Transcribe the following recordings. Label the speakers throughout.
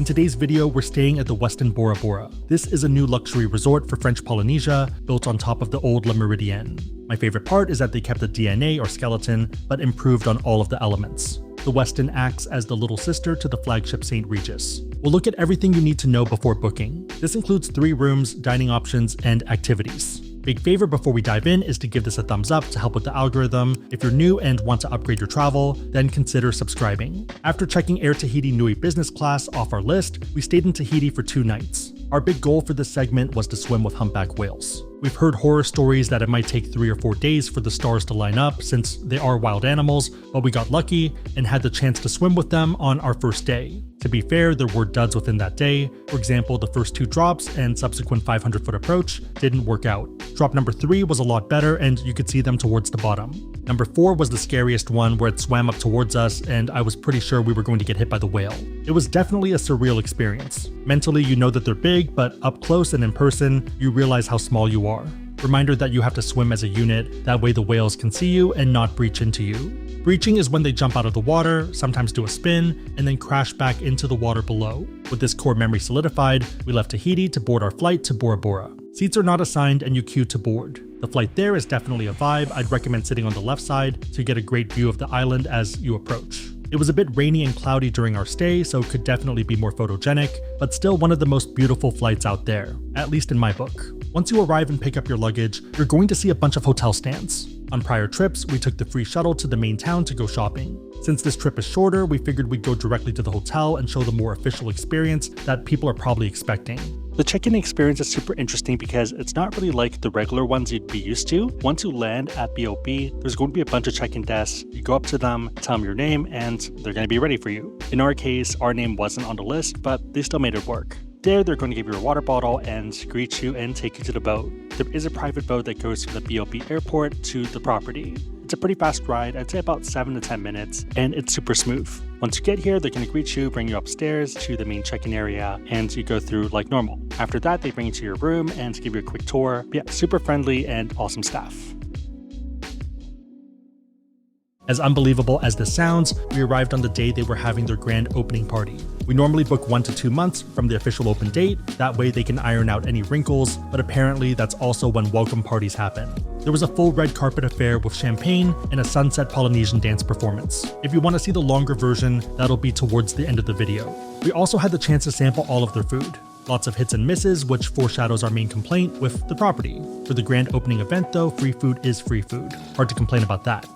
Speaker 1: today's video, we're staying at the Westin Bora Bora. This is a new luxury resort for French Polynesia, built on top of the old Le Méridien. My favorite part is that they kept the DNA or skeleton, but improved on all of the elements. The Westin acts as the little sister to the flagship St. Regis. We'll look at everything you need to know before booking. This includes 3 rooms, dining options, and activities. Big favor before we dive in is to give this a thumbs up to help with the algorithm. If you're new and want to upgrade your travel, then consider subscribing. After checking Air Tahiti Nui Business Class off our list, we stayed in Tahiti for 2 nights. Our big goal for this segment was to swim with humpback whales. We've heard horror stories that it might take 3 or 4 days for the stars to line up since they are wild animals, but we got lucky and had the chance to swim with them on our first day. To be fair, there were duds within that day. For example, the first 2 drops and subsequent 500-foot approach didn't work out. Drop number 3 was a lot better and you could see them towards the bottom. Number 4 was the scariest one where it swam up towards us and I was pretty sure we were going to get hit by the whale. It was definitely a surreal experience. Mentally, you know that they're big, but up close and in person, you realize how small you are. Reminder that you have to swim as a unit, that way the whales can see you and not breach into you. Breaching is when they jump out of the water, sometimes do a spin, and then crash back into the water below. With this core memory solidified, we left Tahiti to board our flight to Bora Bora. Seats are not assigned and you queue to board. The flight there is definitely a vibe. I'd recommend sitting on the left side to get a great view of the island as you approach. It was a bit rainy and cloudy during our stay, so it could definitely be more photogenic, but still one of the most beautiful flights out there, at least in my book. Once you arrive and pick up your luggage, you're going to see a bunch of hotel stands. On prior trips, we took the free shuttle to the main town to go shopping. Since this trip is shorter, we figured we'd go directly to the hotel and show the more official experience that people are probably expecting. The check-in experience is super interesting because it's not really like the regular ones you'd be used to. Once you land at BOP, there's going to be a bunch of check-in desks. You go up to them, tell them your name, and they're going to be ready for you. In our case, our name wasn't on the list, but they still made it work. There, they're going to give you a water bottle and greet you and take you to the boat. There is a private boat that goes from the BOP airport to the property. It's a pretty fast ride, I'd say about 7 to 10 minutes, and it's super smooth. Once you get here, they're going to greet you, bring you upstairs to the main check-in area, and you go through like normal. After that, they bring you to your room and give you a quick tour. But yeah, super friendly and awesome staff. As unbelievable as this sounds, we arrived on the day they were having their grand opening party. We normally book 1 to 2 months from the official open date, that way they can iron out any wrinkles, but apparently that's also when welcome parties happen. There was a full red carpet affair with champagne and a sunset Polynesian dance performance. If you want to see the longer version, that'll be towards the end of the video. We also had the chance to sample all of their food. Lots of hits and misses, which foreshadows our main complaint with the property. For the grand opening event though, free food is free food. Hard to complain about that.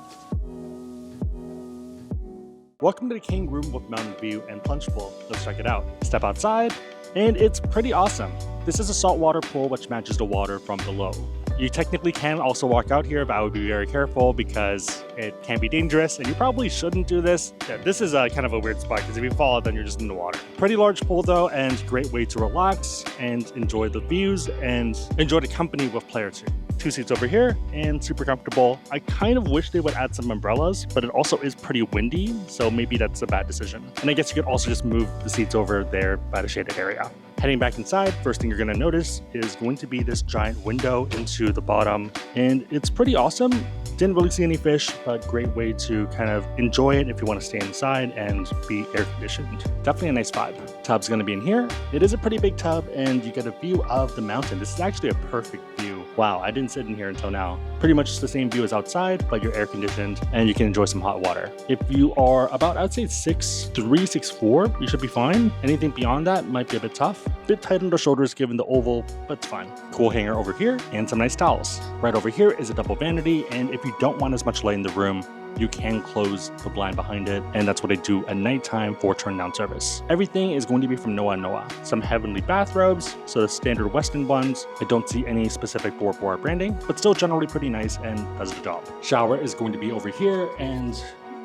Speaker 1: Welcome to the king room with mountain view and plunge pool. Let's check it out. Step outside, and it's pretty awesome. This is a saltwater pool which matches the water from below. You technically can also walk out here, but I would be very careful because it can be dangerous and you probably shouldn't do this. Yeah, this is kind of a weird spot because if you fall, then you're just in the water. Pretty large pool though, and great way to relax and enjoy the views and enjoy the company with player 2. 2 seats over here and super comfortable. I kind of wish they would add some umbrellas, but it also is pretty windy, so maybe that's a bad decision. And I guess you could also just move the seats over there by the shaded area. Heading back inside, first thing you're going to notice is going to be this giant window into the bottom, and it's pretty awesome. Didn't really see any fish, but great way to kind of enjoy it if you want to stay inside and be air conditioned. Definitely a nice vibe. Tub's going to be in here. It is a pretty big tub and you get a view of the mountain. This is actually a perfect view. Wow, I didn't sit in here until now. Pretty much the same view as outside, but you're air conditioned and you can enjoy some hot water. If you are about, I'd say 6'3", 6'4", you should be fine. Anything beyond that might be a bit tough. Bit tight on the shoulders given the oval, but it's fine. Cool hanger over here and some nice towels. Right over here is a double vanity, and if you don't want as much light in the room, you can close the blind behind it, and that's what I do at nighttime for turn down service. Everything is going to be from Noa Noa. Some heavenly bathrobes, so the standard Westin ones. I don't see any specific Bora Bora branding, but still generally pretty nice and does the job. Shower is going to be over here, and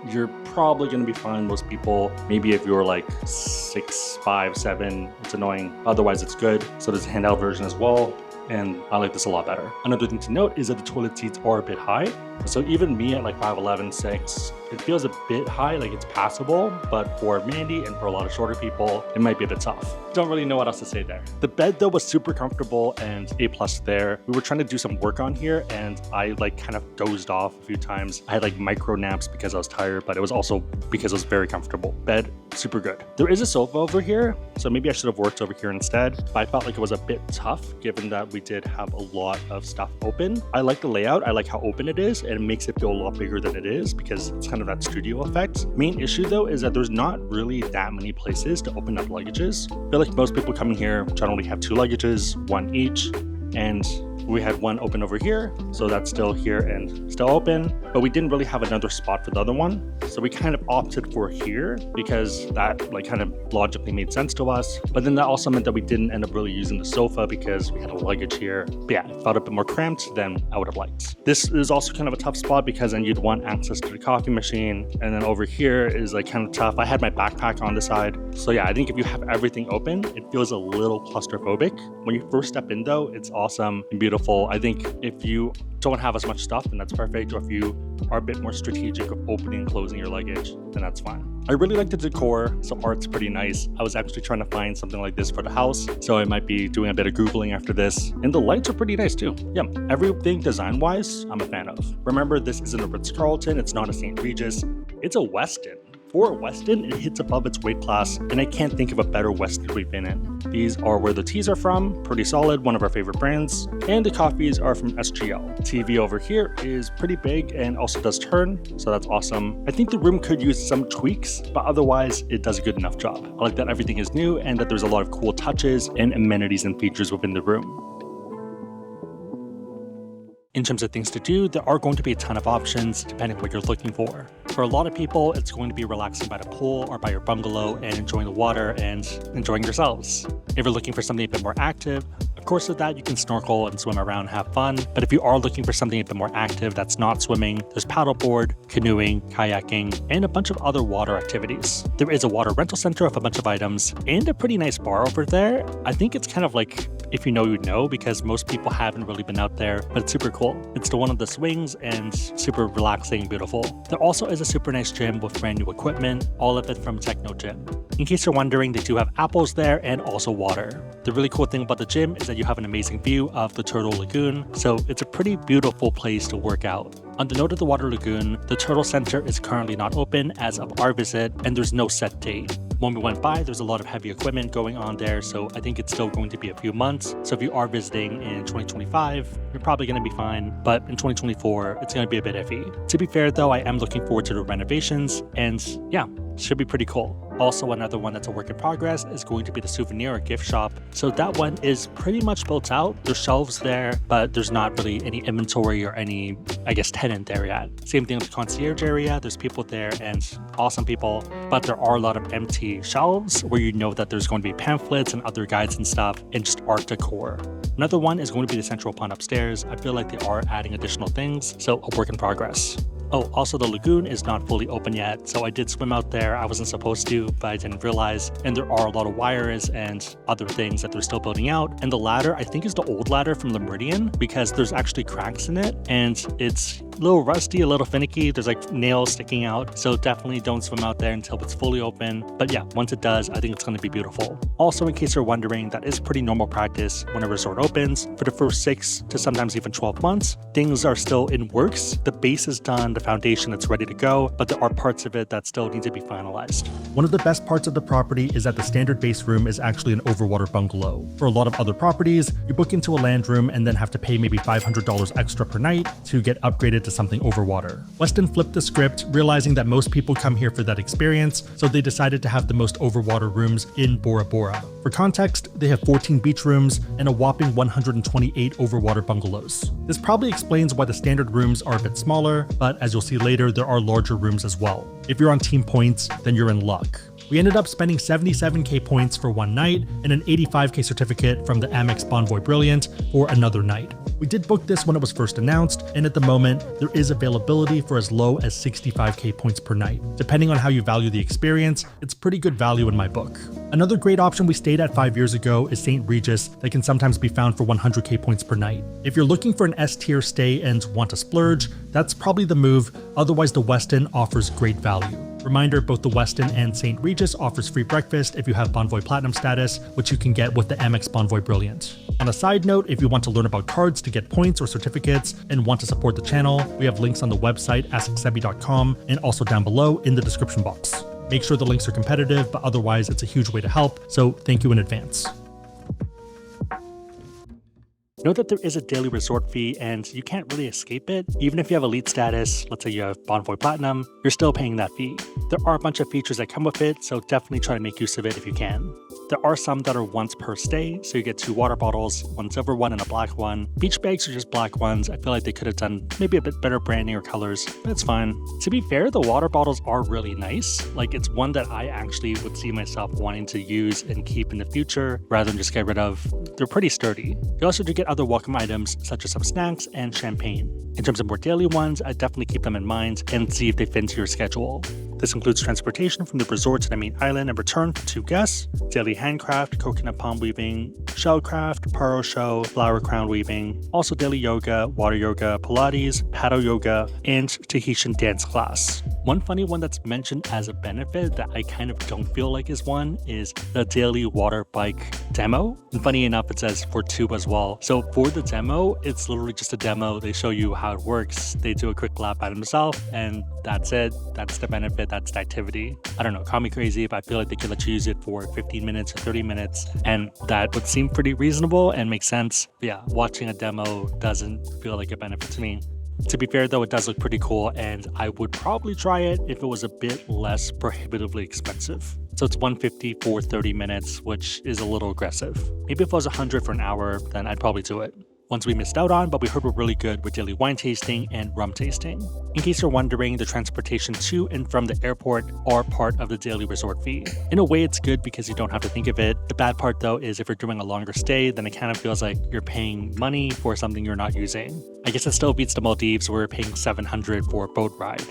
Speaker 1: you're probably going to be fine. Most people, maybe if you're like 6'5", 6'7", it's annoying. Otherwise, it's good. So there's a handheld version as well, and I like this a lot better. Another thing to note is that the toilet seats are a bit high. So even me at like 5'11", 6", It feels a bit high, like it's passable, but for Mandy and for a lot of shorter people, it might be a bit tough. Don't really know what else to say there. The bed though was super comfortable and A+ there. We were trying to do some work on here and I like kind of dozed off a few times. I had like micro naps because I was tired, but it was also because it was very comfortable. Bed, super good. There is a sofa over here, so maybe I should have worked over here instead, but I felt like it was a bit tough given that we did have a lot of stuff open. I like the layout, I like how open it is, and it makes it feel a lot bigger than it is because it's kind of that studio effect. Main issue though is that there's not really that many places to open up luggages. I feel like most people coming here generally have 2 luggages, 1 each, and we had one open over here, so that's still here and still open, but we didn't really have another spot for the other one, so we kind of opted for here because that like kind of logically made sense to us. But then that also meant that we didn't end up really using the sofa because we had a luggage here. But yeah, it felt a bit more cramped than I would have liked. This is also kind of a tough spot because then you'd want access to the coffee machine, and then over here is like kind of tough. I had my backpack on the side, so yeah, I think if you have everything open, it feels a little claustrophobic. When you first step in though, it's awesome and beautiful. I think if you don't have as much stuff, then that's perfect, or if you are a bit more strategic of opening and closing your luggage, then that's fine. I really like the decor, so art's pretty nice. I was actually trying to find something like this for the house, so I might be doing a bit of Googling after this. And the lights are pretty nice too. Yeah, everything design-wise, I'm a fan of. Remember, this isn't a Ritz-Carlton, it's not a St. Regis, it's a Westin. For a Westin, it hits above its weight class, and I can't think of a better Westin we've been in. These are where the teas are from, pretty solid, one of our favorite brands, and the coffees are from SGL. TV over here is pretty big and also does turn, so that's awesome. I think the room could use some tweaks, but otherwise it does a good enough job. I like that everything is new and that there's a lot of cool touches and amenities and features within the room. In terms of things to do, there are going to be a ton of options depending on what you're looking for. For a lot of people, it's going to be relaxing by the pool or by your bungalow and enjoying the water and enjoying yourselves. If you're looking for something a bit more active, of course with that you can snorkel and swim around and have fun, but if you are looking for something a bit more active that's not swimming, there's paddleboard, canoeing, kayaking, and a bunch of other water activities. There is a water rental center with a bunch of items and a pretty nice bar over there. I think it's kind of like, if you know, you know, because most people haven't really been out there, but it's super cool. It's the one of the swings and super relaxing and beautiful. There also is a super nice gym with brand new equipment, all of it from Techno Gym. In case you're wondering, they do have apples there and also water. The really cool thing about the gym is that you have an amazing view of the Turtle Lagoon, so it's a pretty beautiful place to work out. On the note of the Water Lagoon, the Turtle Center is currently not open as of our visit, and there's no set date. When we went by, there's a lot of heavy equipment going on there, so I think it's still going to be a few months. So if you are visiting in 2025, you're probably going to be fine, but in 2024, it's going to be a bit iffy. To be fair though, I am looking forward to the renovations, and yeah, should be pretty cool. Also, another one that's a work in progress is going to be the souvenir or gift shop. So that one is pretty much built out. There's shelves there, but there's not really any inventory or any, I guess, tenant there yet. Same thing with the concierge area. There's people there and awesome people, but there are a lot of empty shelves where you know that there's going to be pamphlets and other guides and stuff and just art decor. Another one is going to be the central pond upstairs. I feel like they are adding additional things, so a work in progress. Oh, also the lagoon is not fully open yet, so I did swim out there. I wasn't supposed to, but I didn't realize. And there are a lot of wires and other things that they're still building out. And the ladder, I think, is the old ladder from the Meridian because there's actually cracks in it and it's a little rusty, a little finicky. There's like nails sticking out, so definitely don't swim out there until it's fully open. But yeah, once it does, I think it's going to be beautiful. Also, in case you're wondering, that is pretty normal practice when a resort opens. For the first 6 to sometimes even 12 months, things are still in works. The base is done, the foundation that's ready to go, but there are parts of it that still need to be finalized. One of the best parts of the property is that the standard base room is actually an overwater bungalow. For a lot of other properties, you book into a land room and then have to pay maybe $500 extra per night to get upgraded to something overwater. Westin flipped the script, realizing that most people come here for that experience, so they decided to have the most overwater rooms in Bora Bora. For context, they have 14 beach rooms and a whopping 128 overwater bungalows. This probably explains why the standard rooms are a bit smaller, but as you'll see later, there are larger rooms as well. If you're on team points, then you're in luck. We ended up spending 77k points for one night and an 85k certificate from the Amex Bonvoy Brilliant for another night. We did book this when it was first announced, and at the moment, there is availability for as low as 65k points per night. Depending on how you value the experience, it's pretty good value in my book. Another great option we stayed at 5 years ago is St. Regis that can sometimes be found for 100k points per night. If you're looking for an S-tier stay and want to splurge, that's probably the move, otherwise the Westin offers great value. Reminder, both the Westin and St. Regis offers free breakfast if you have Bonvoy Platinum status, which you can get with the Amex Bonvoy Brilliant. On a side note, if you want to learn about cards to get points or certificates and want to support the channel, we have links on the website asksebby.com and also down below in the description box. Make sure the links are competitive, but otherwise it's a huge way to help, so thank you in advance. Note that there is a daily resort fee and you can't really escape it. Even if you have elite status, let's say you have Bonvoy Platinum, you're still paying that fee. There are a bunch of features that come with it, so definitely try to make use of it if you can. There are some that are once per stay, so you get 2 water bottles, 1 silver one and a black one. Beach bags are just black ones. I feel like they could have done maybe a bit better branding or colors, but it's fine. To be fair, the water bottles are really nice. Like, it's one that I actually would see myself wanting to use and keep in the future rather than just get rid of. They're pretty sturdy. You also do get other welcome items such as some snacks and champagne. In terms of more daily ones, I definitely keep them in mind and see if they fit into your schedule. This includes transportation from the resort to the main island and return for 2 guests, daily handcraft, coconut palm weaving, shellcraft, paro show, flower crown weaving, also daily yoga, water yoga, Pilates, paddle yoga, and Tahitian dance class. One funny one that's mentioned as a benefit that I kind of don't feel like is one is the daily water bike demo. And funny enough, it says for 2 as well. So for the demo, it's literally just a demo. They show you how it works. They do a quick lap by themselves, and that's it. That's the benefit. That's the activity. I don't know, call me crazy, but I feel like they could let you use it for 15 minutes or 30 minutes, and that would seem pretty reasonable and make sense. But yeah, watching a demo doesn't feel like a benefit to me. To be fair though, it does look pretty cool, and I would probably try it if it was a bit less prohibitively expensive. So it's $150 for 30 minutes, which is a little aggressive. Maybe if it was $100 for an hour, then I'd probably do it. Ones we missed out on, but we heard were really good with daily wine tasting and rum tasting. In case you're wondering, the transportation to and from the airport are part of the daily resort fee. In a way, it's good because you don't have to think of it. The bad part though is if you're doing a longer stay, then it kind of feels like you're paying money for something you're not using. I guess it still beats the Maldives where we're paying $700 for a boat ride.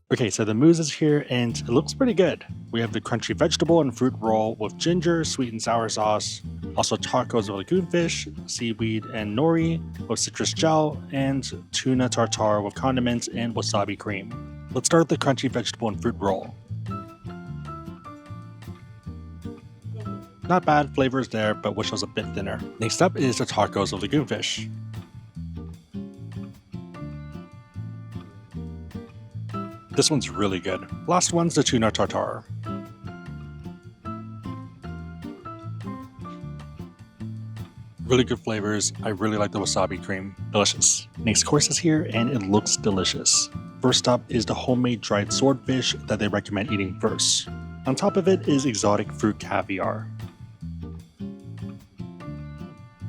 Speaker 1: Okay, so the mousse is here and it looks pretty good. We have the crunchy vegetable and fruit roll with ginger, sweet and sour sauce, also tacos of lagoonfish, seaweed and nori with citrus gel, and tuna tartare with condiments and wasabi cream. Let's start with the crunchy vegetable and fruit roll. Not bad, flavors there, but wish it was a bit thinner. Next up is the tacos of lagoonfish. This one's really good. Last one's the tuna tartare. Really good flavors. I really like the wasabi cream. Delicious. Next course is here and it looks delicious. First up is the homemade dried swordfish that they recommend eating first. On top of it is exotic fruit caviar.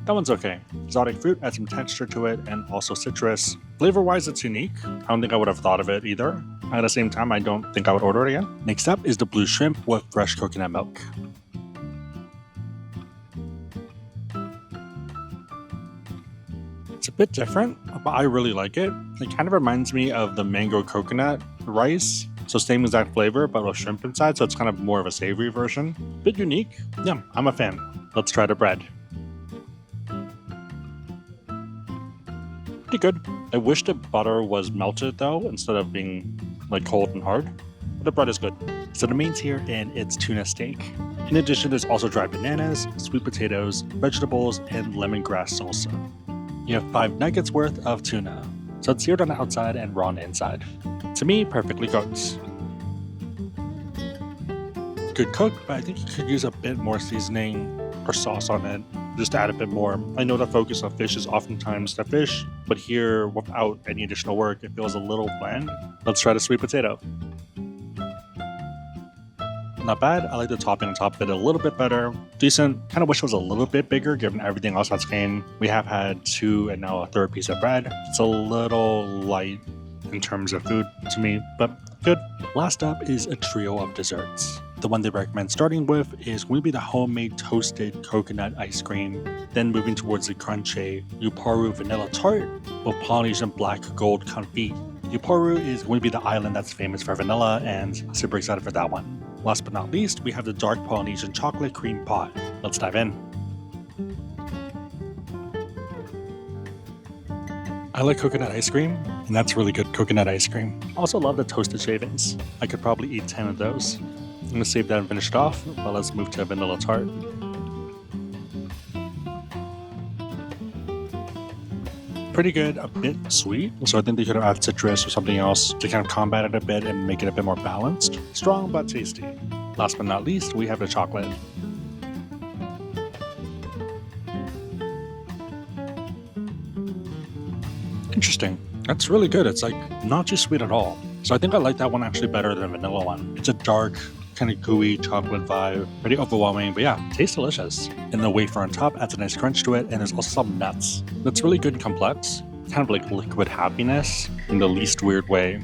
Speaker 1: That one's okay. Exotic fruit adds some texture to it and also citrus. Flavor-wise, it's unique. I don't think I would have thought of it either. At the same time, I don't think I would order it again. Next up is the blue shrimp with fresh coconut milk. It's a bit different, but I really like it. It kind of reminds me of the mango coconut rice. So same exact flavor, but with shrimp inside, so it's kind of more of a savory version. Bit unique. Yeah, I'm a fan. Let's try the bread. Pretty good. I wish the butter was melted though, instead of being like cold and hard. But the bread is good. So the main's here and it's tuna steak. In addition, there's also dried bananas, sweet potatoes, vegetables, and lemongrass salsa. You have 5 nuggets worth of tuna. So it's seared on the outside and raw on the inside. To me, perfectly cooked. Good cook, but I think you could use a bit more seasoning or sauce on it, just to add a bit more. I know the focus of fish is oftentimes the fish, but here, without any additional work, it feels a little bland. Let's try the sweet potato. Not bad. I like the topping on top of it a little bit better. Decent. Kind of wish it was a little bit bigger given everything else that's came. We have had 2 and now a 3rd piece of bread. It's a little light in terms of food to me, but Good. Last up is a trio of desserts. The one they recommend starting with is going to be the homemade toasted coconut ice cream, then moving towards the crunchy Uparu vanilla tart with Polynesian black gold confit. Uparu is going to be the island that's famous for vanilla, and super excited for that one. Last but not least, we have the dark Polynesian chocolate cream pot. Let's dive in. I like coconut ice cream, and that's really good coconut ice cream. Also love the toasted shavings. I could probably eat 10 of those. I'm gonna save that and finish it off, but let's move to a vanilla tart. Pretty good, a bit sweet, so I think they could have added citrus or something else to kind of combat it a bit and make it a bit more balanced. Strong but tasty. Last but not least, we have the chocolate. Interesting. That's really good. It's like not too sweet at all. So I think I like that one actually better than the vanilla one. It's a dark, kind of gooey chocolate vibe. Pretty overwhelming, but yeah, tastes delicious. And the wafer on top adds a nice crunch to it, and there's also some nuts. That's really good and complex. Kind of like liquid happiness in the least weird way.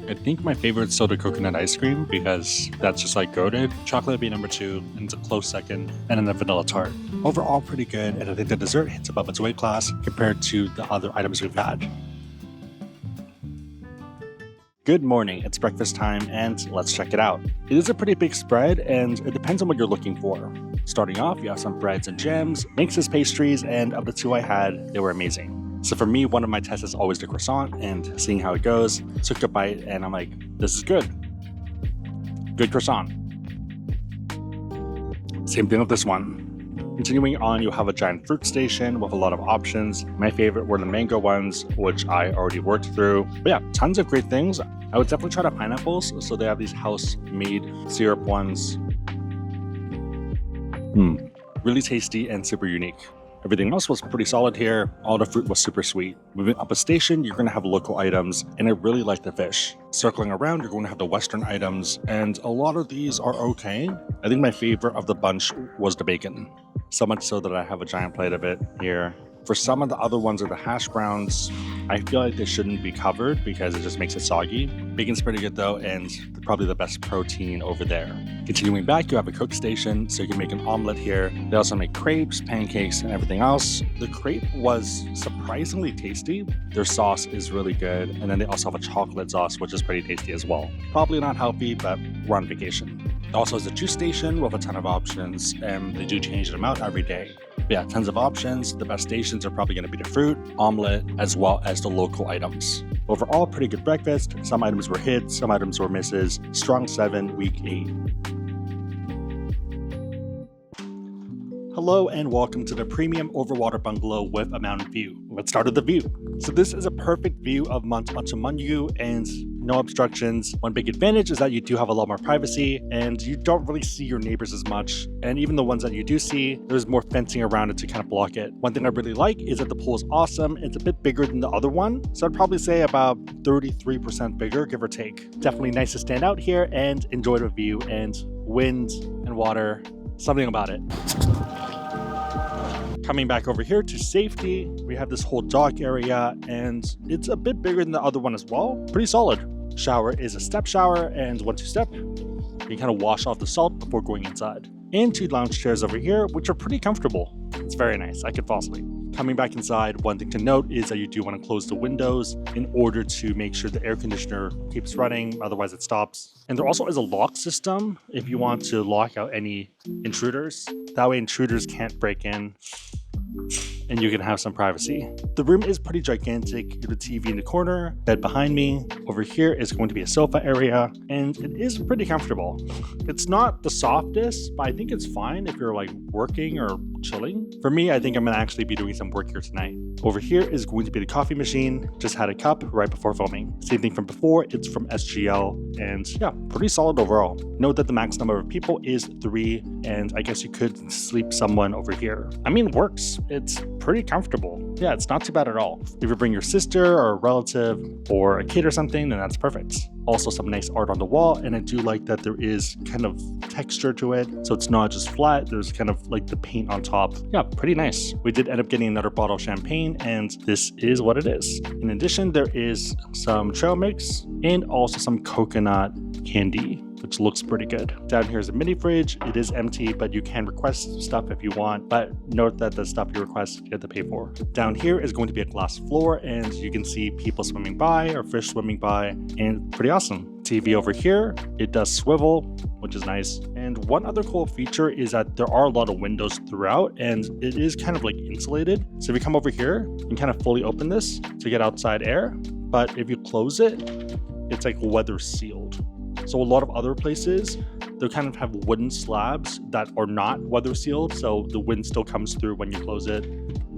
Speaker 1: I think my favorite is still the coconut ice cream because that's just like goated. Chocolate would be number 2, and it's a close second, and then the vanilla tart. Overall pretty good, and I think the dessert hits above its weight class compared to the other items we've had. Good morning, it's breakfast time, and let's check it out. It is a pretty big spread, and it depends on what you're looking for. Starting off, you have some breads and jams, mixes, pastries, and of the 2 I had, they were amazing. So for me, one of my tests is always the croissant, and seeing how it goes, took a bite, and I'm like, this is good. Good croissant. Same thing with this one. Continuing on, you'll have a giant fruit station with a lot of options. My favorite were the mango ones, which I already worked through. But yeah, tons of great things. I would definitely try the pineapples. So they have these house-made syrup ones. Really tasty and super unique. Everything else was pretty solid here. All the fruit was super sweet. Moving up a station, you're going to have local items, and I really like the fish. Circling around, you're going to have the Western items, and a lot of these are okay. I think my favorite of the bunch was the bacon. So much so that I have a giant plate of it here. For some of the other ones are the hash browns. I feel like they shouldn't be covered because it just makes it soggy. Bacon's pretty good though, and probably the best protein over there. Continuing back, you have a cook station, so you can make an omelet here. They also make crepes, pancakes, and everything else. The crepe was surprisingly tasty. Their sauce is really good, and then they also have a chocolate sauce, which is pretty tasty as well. Probably not healthy, but we're on vacation. It also has a juice station with a ton of options, and they do change them out every day. But yeah, tons of options. The best stations are probably going to be the fruit, omelet, as well as the local items. Overall, pretty good breakfast. Some items were hits, some items were misses. Strong 7, week 8. Hello and welcome to the premium overwater bungalow with a mountain view. Let's start with the view. So this is a perfect view of Mount Otemanu and no obstructions. One big advantage is that you do have a lot more privacy and you don't really see your neighbors as much. And even the ones that you do see, there's more fencing around it to kind of block it. One thing I really like is that the pool is awesome. It's a bit bigger than the other one. So I'd probably say about 33% bigger, give or take. Definitely nice to stand out here and enjoy the view and wind and water. Something about it. Coming back over here to safety, we have this whole dock area and it's a bit bigger than the other one as well. Pretty solid. Shower is a step shower, and once you step, you can kind of wash off the salt before going inside. And 2 lounge chairs over here, which are pretty comfortable. It's very nice. I could fall asleep. Coming back inside, one thing to note is that you do want to close the windows in order to make sure the air conditioner keeps running, otherwise it stops. And there also is a lock system if you want to lock out any intruders. That way intruders can't break in and you can have some privacy. The room is pretty gigantic. You have a TV in the corner, bed behind me. Over here is going to be a sofa area, and it is pretty comfortable. It's not the softest, but I think it's fine if you're like working or chilling. For me, I think I'm gonna actually be doing some work here tonight. Over here is going to be the coffee machine. Just had a cup right before filming. Same thing from before, it's from SGL, and yeah, pretty solid overall. Note that the max number of people is 3, and I guess you could sleep someone over here. I mean, works. It's pretty comfortable. Yeah, it's not too bad at all. If you bring your sister or a relative or a kid or something, then that's perfect. Also some nice art on the wall, and I do like that there is kind of texture to it, so it's not just flat, there's kind of like the paint on top. Yeah, pretty nice. We did end up getting another bottle of champagne, and this is what it is. In addition, there is some trail mix and also some coconut candy, which looks pretty good. Down here is a mini fridge. It is empty, but you can request stuff if you want, but note that the stuff you request you have to pay for. Down here is going to be a glass floor, and you can see people swimming by or fish swimming by, and pretty awesome. TV over here, it does swivel, which is nice. And one other cool feature is that there are a lot of windows throughout, and it is kind of like insulated. So if you come over here, you can kind of fully open this to get outside air, but if you close it, it's like weather sealed. So a lot of other places, they kind of have wooden slabs that are not weather sealed, so the wind still comes through when you close it.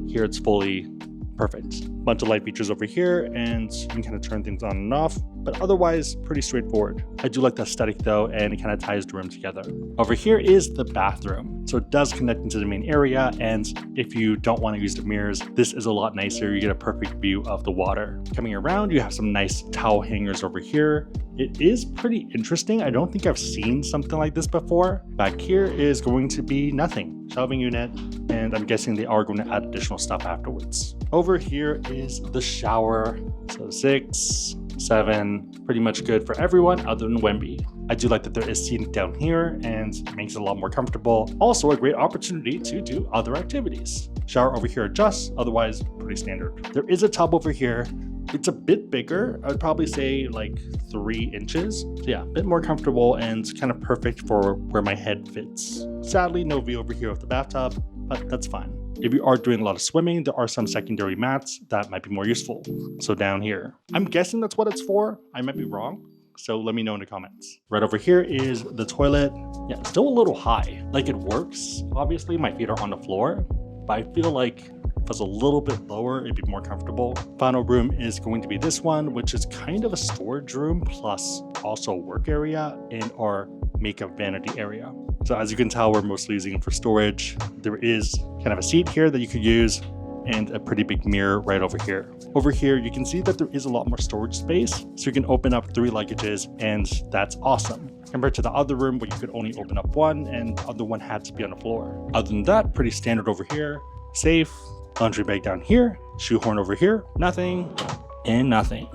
Speaker 1: Here it's fully perfect. Bunch of light features over here, and you can kind of turn things on and off, but otherwise pretty straightforward. I do like the aesthetic though, and it kind of ties the room together. Over here is the bathroom. So it does connect into the main area, and if you don't want to use the mirrors, this is a lot nicer. You get a perfect view of the water. Coming around, you have some nice towel hangers over here. It is pretty interesting. I don't think I've seen something like this before. Back here is going to be nothing. Shelving unit, and I'm guessing they are going to add additional stuff afterwards. Over here is the shower. So 6, 7, pretty much good for everyone other than Wemby. I do like that there is seating down here, and it makes it a lot more comfortable. Also a great opportunity to do other activities. Shower over here adjusts, otherwise pretty standard. There is a tub over here. It's a bit bigger. I would probably say like 3 inches. So yeah, a bit more comfortable and kind of perfect for where my head fits. Sadly, no view over here of the bathtub, but that's fine. If you are doing a lot of swimming, there are some secondary mats that might be more useful. So down here, I'm guessing that's what it's for. I might be wrong, so let me know in the comments. Right over here is the toilet. Yeah, it's still a little high. Like it works. Obviously, my feet are on the floor, but I feel like if it's a little bit lower, it'd be more comfortable. Final room is going to be this one, which is kind of a storage room plus also a work area and our makeup vanity area. So as you can tell, we're mostly using it for storage. There is kind of a seat here that you could use and a pretty big mirror right over here. Over here, you can see that there is a lot more storage space. So you can open up 3 luggages, and that's awesome. Compared to the other room where you could only open up 1 and the other one had to be on the floor. Other than that, pretty standard over here. Safe. Laundry bag down here, shoehorn over here, nothing, and nothing.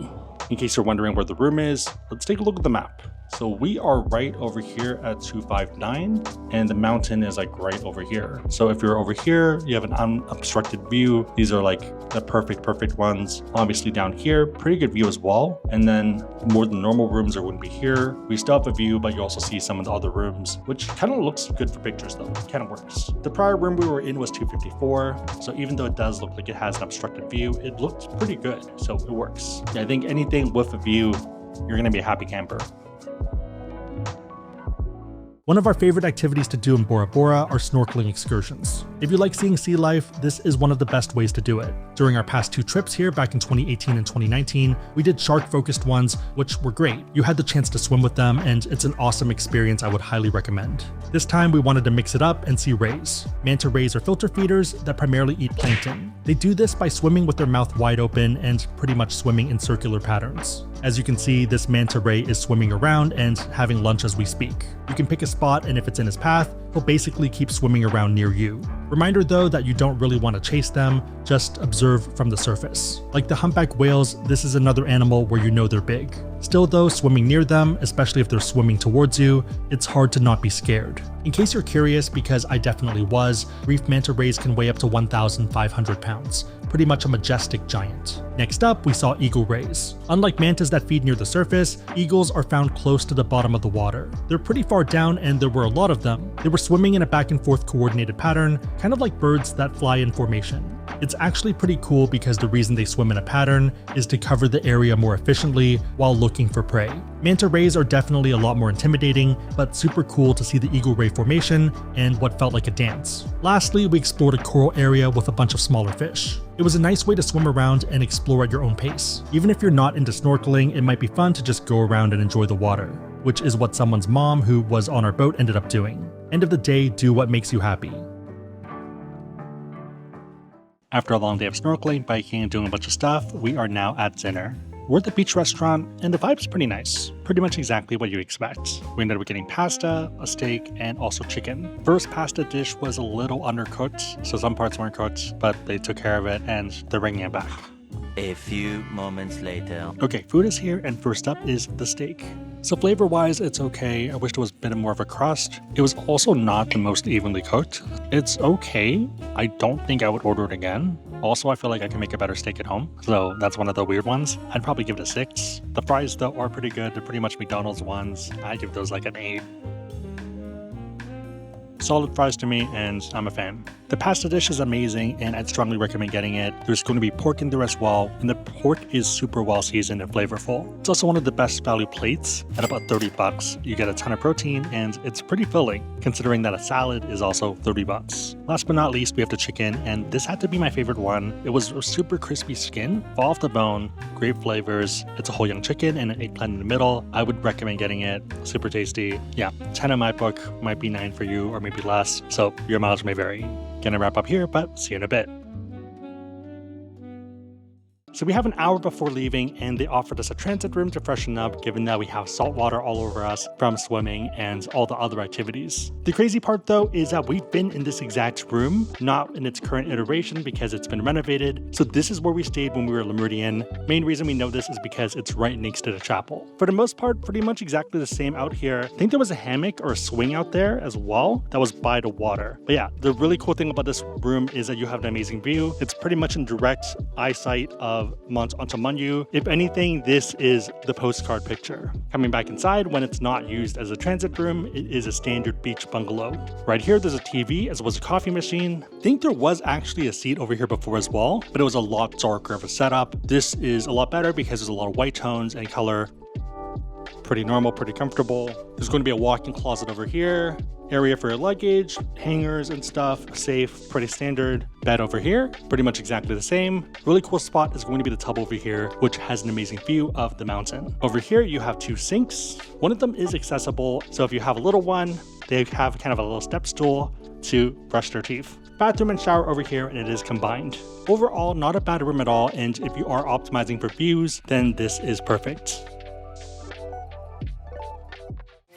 Speaker 1: In case you're wondering where the room is, let's take a look at the map. So we are right over here at 259, and the mountain is like right over here. So if you're over here, you have an unobstructed view. These are like the perfect ones. Obviously down here, pretty good view as well. And then more than normal rooms are going to be here. We still have a view, but you also see some of the other rooms, which kind of looks good for pictures though. It kind of works. The prior room we were in was 254. So even though it does look like it has an obstructed view, it looked pretty good. So it works. Yeah, I think anything with a view, you're going to be a happy camper. One of our favorite activities to do in Bora Bora are snorkeling excursions. If you like seeing sea life, this is one of the best ways to do it. During our past 2 trips here back in 2018 and 2019, we did shark-focused ones, which were great. You had the chance to swim with them, and it's an awesome experience I would highly recommend. This time we wanted to mix it up and see rays. Manta rays are filter feeders that primarily eat plankton. They do this by swimming with their mouth wide open and pretty much swimming in circular patterns. As you can see, this manta ray is swimming around and having lunch as we speak. You can pick a spot, and if it's in his path, he'll basically keep swimming around near you. Reminder though that you don't really want to chase them, just observe from the surface. Like the humpback whales, this is another animal where you know they're big. Still though, swimming near them, especially if they're swimming towards you, it's hard to not be scared. In case you're curious, because I definitely was, reef manta rays can weigh up to 1,500 pounds. Pretty much a majestic giant. Next up, we saw eagle rays. Unlike mantas that feed near the surface, eagles are found close to the bottom of the water. They're pretty far down, and there were a lot of them. They were swimming in a back and forth coordinated pattern, kind of like birds that fly in formation. It's actually pretty cool because the reason they swim in a pattern is to cover the area more efficiently while looking for prey. Manta rays are definitely a lot more intimidating, but super cool to see the eagle ray formation and what felt like a dance. Lastly, we explored a coral area with a bunch of smaller fish. It was a nice way to swim around and explore at your own pace. Even if you're not into snorkeling, it might be fun to just go around and enjoy the water, which is what someone's mom who was on our boat ended up doing. End of the day, do what makes you happy. After a long day of snorkeling, biking, and doing a bunch of stuff, we are now at dinner. We're at the beach restaurant, and the vibe's pretty nice. Pretty much exactly what you expect. We ended up getting pasta, a steak, and also chicken. First pasta dish was a little undercooked, so some parts weren't cooked, but they took care of it and they're bringing it back.
Speaker 2: A few moments later.
Speaker 1: Okay, food is here, and first up is the steak. So flavor-wise, it's okay. I wish there was a bit more of a crust. It was also not the most evenly cooked. It's okay. I don't think I would order it again. Also, I feel like I can make a better steak at home, so that's one of the weird ones. I'd probably give it a 6. The fries, though, are pretty good. They're pretty much McDonald's ones. I give those like an 8. Solid fries to me, and I'm a fan. The pasta dish is amazing, and I'd strongly recommend getting it. There's going to be pork in there as well, and the pork is super well seasoned and flavorful. It's also one of the best value plates. At about 30 bucks, you get a ton of protein, and it's pretty filling, considering that a salad is also 30 bucks. Last but not least, we have the chicken, and this had to be my favorite one. It was a super crispy skin, fall off the bone, great flavors. It's a whole young chicken and an eggplant in the middle. I would recommend getting it. Super tasty. Yeah, 10 in my book, might be 9 for you, or maybe less, so your mileage may vary. Gonna wrap up here, but see you in a bit. So we have an hour before leaving, and they offered us a transit room to freshen up, given that we have salt water all over us from swimming and all the other activities. The crazy part though is that we've been in this exact room, not in its current iteration because it's been renovated. So this is where we stayed when we were at Le Meridien. Main reason we know this is because it's right next to the chapel. For the most part, pretty much exactly the same out here. I think there was a hammock or a swing out there as well that was by the water. But yeah, the really cool thing about this room is that you have an amazing view. It's pretty much in direct eyesight of Mont Otemanu. If anything, this is the postcard picture. Coming back inside, when it's not used as a transit room, it is a standard beach bungalow. Right here, there's a TV as well as a coffee machine. I think there was actually a seat over here before as well, but it was a lot darker of a setup. This is a lot better because there's a lot of white tones and color. Pretty normal, pretty comfortable. There's going to be a walk-in closet over here. Area for your luggage, hangers and stuff, safe, pretty standard. Bed over here, pretty much exactly the same. Really cool spot is going to be the tub over here, which has an amazing view of the mountain. Over here, you have 2 sinks. One of them is accessible, so if you have a little one, they have kind of a little step stool to brush their teeth. Bathroom and shower over here, and it is combined. Overall, not a bad room at all, and if you are optimizing for views, then this is perfect.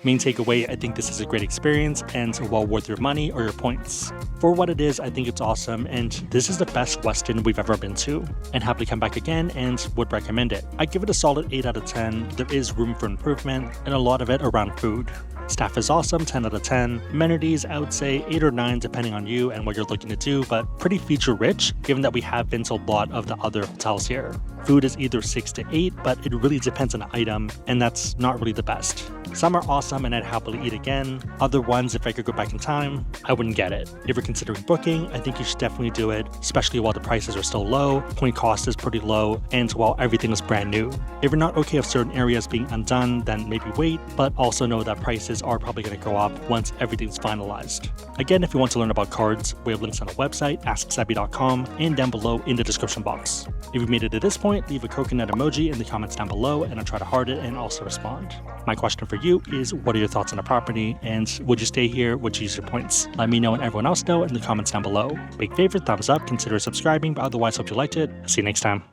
Speaker 1: Main takeaway, I think this is a great experience and well worth your money or your points. For what it is, I think it's awesome, and this is the best Westin we've ever been to, and happily come back again and would recommend it. I give it a solid 8 out of 10. There is room for improvement, and a lot of it around food. Staff is awesome, 10 out of 10. Amenities, I would say 8 or 9 depending on you and what you're looking to do, but pretty feature rich given that we have been to a lot of the other hotels here. Food is either 6 to 8, but it really depends on the item, and that's not really the best. Some are awesome and I'd happily eat again. Other ones, if I could go back in time, I wouldn't get it. If you're considering booking, I think you should definitely do it, especially while the prices are still low, point cost is pretty low, and while everything is brand new. If you're not okay with certain areas being undone, then maybe wait, but also know that prices are probably going to go up once everything's finalized. Again, if you want to learn about cards, we have links on our website, asksebby.com, and down below in the description box. If you've made it to this point, leave a coconut emoji in the comments down below, and I'll try to heart it and also respond. My question for you is, what are your thoughts on the property, and would you stay here? Would you use your points? Let me know and everyone else know in the comments down below. Big favorite, thumbs up, consider subscribing, but otherwise hope you liked it. See you next time.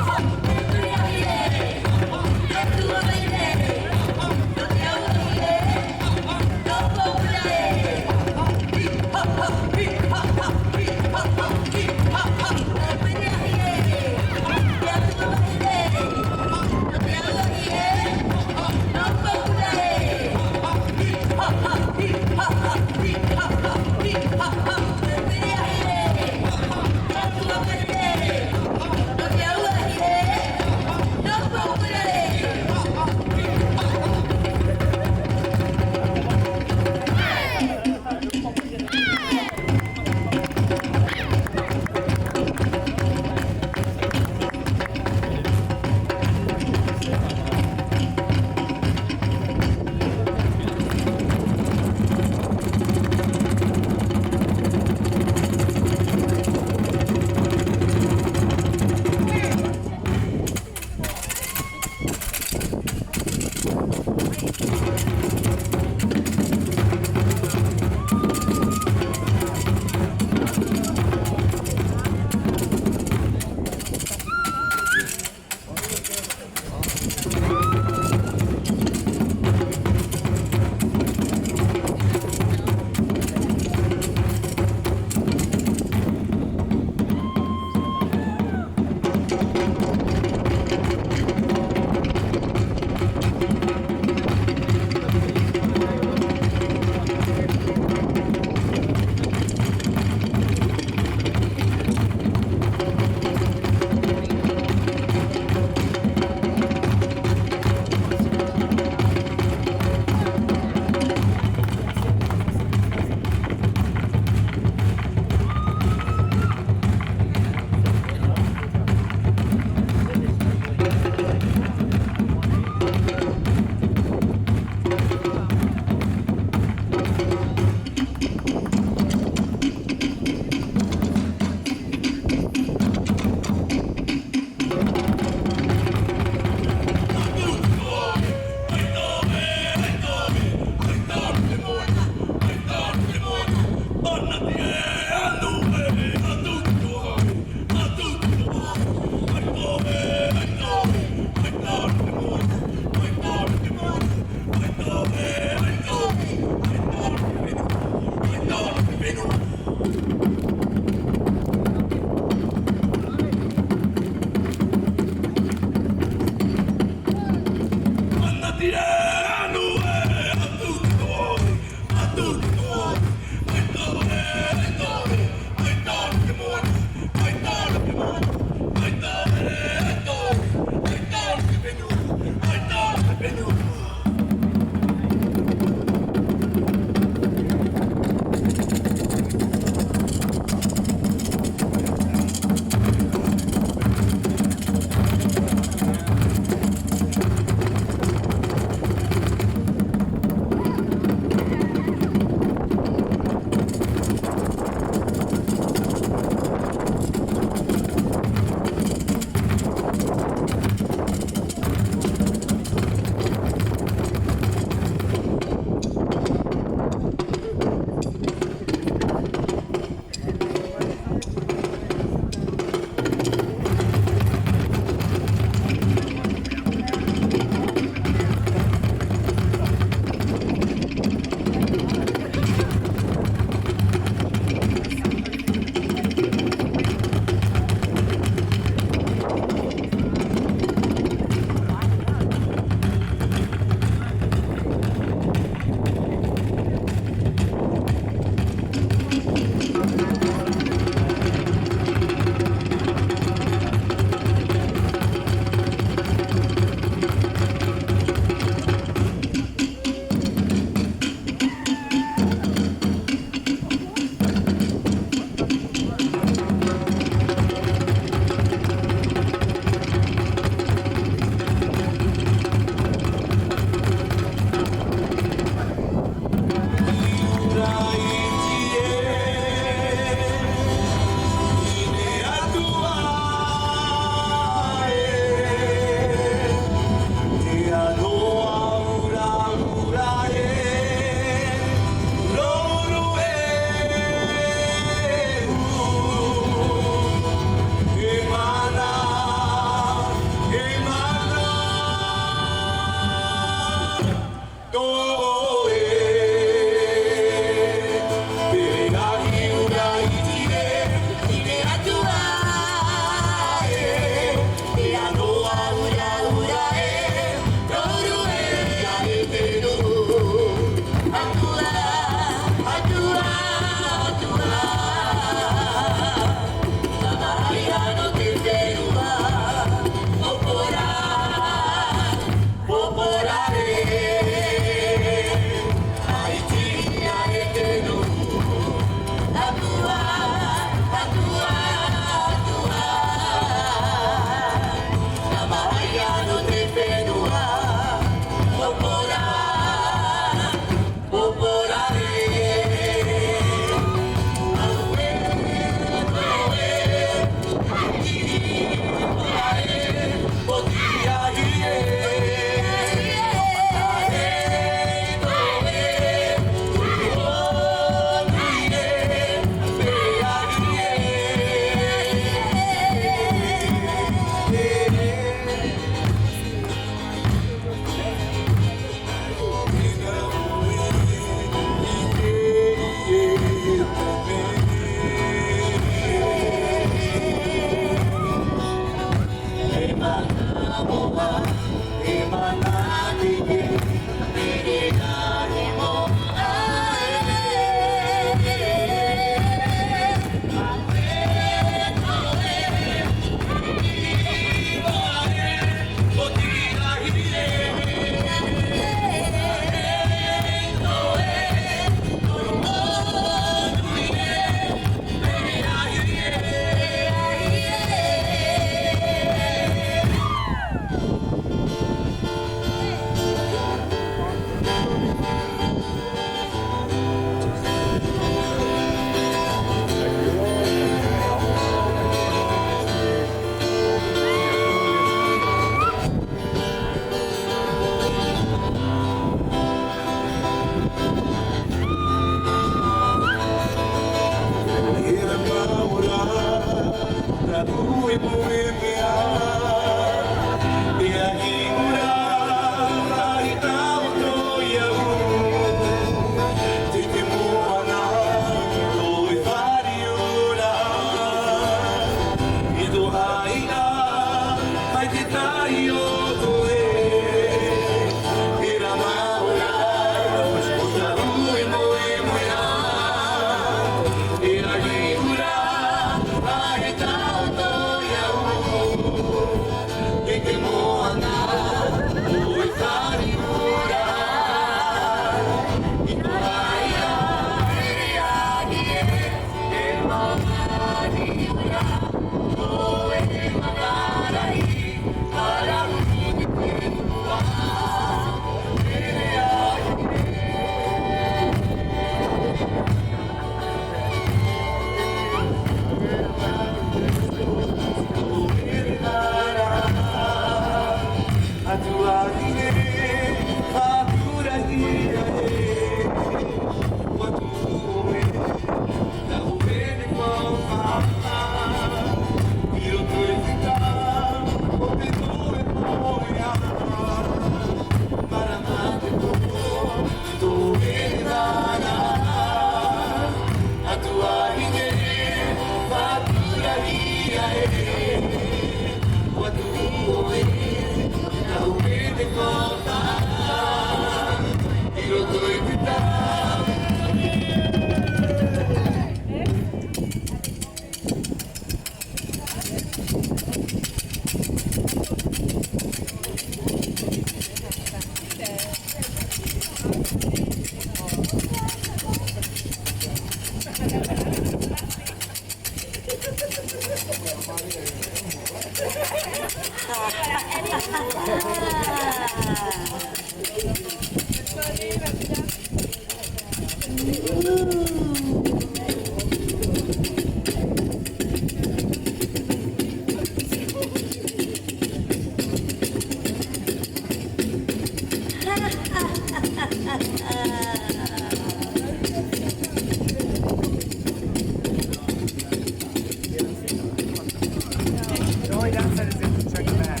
Speaker 3: The only downside is they have to check the bag.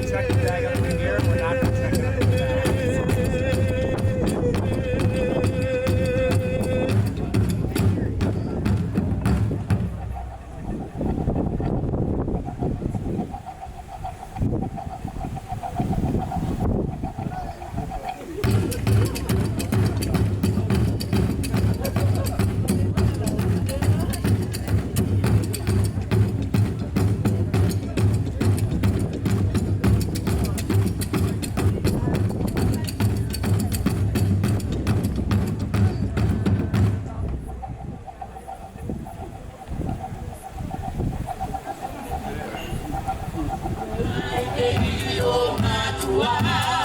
Speaker 3: Check the bag up in here. We're not going to check it up in the bag.
Speaker 4: Oh,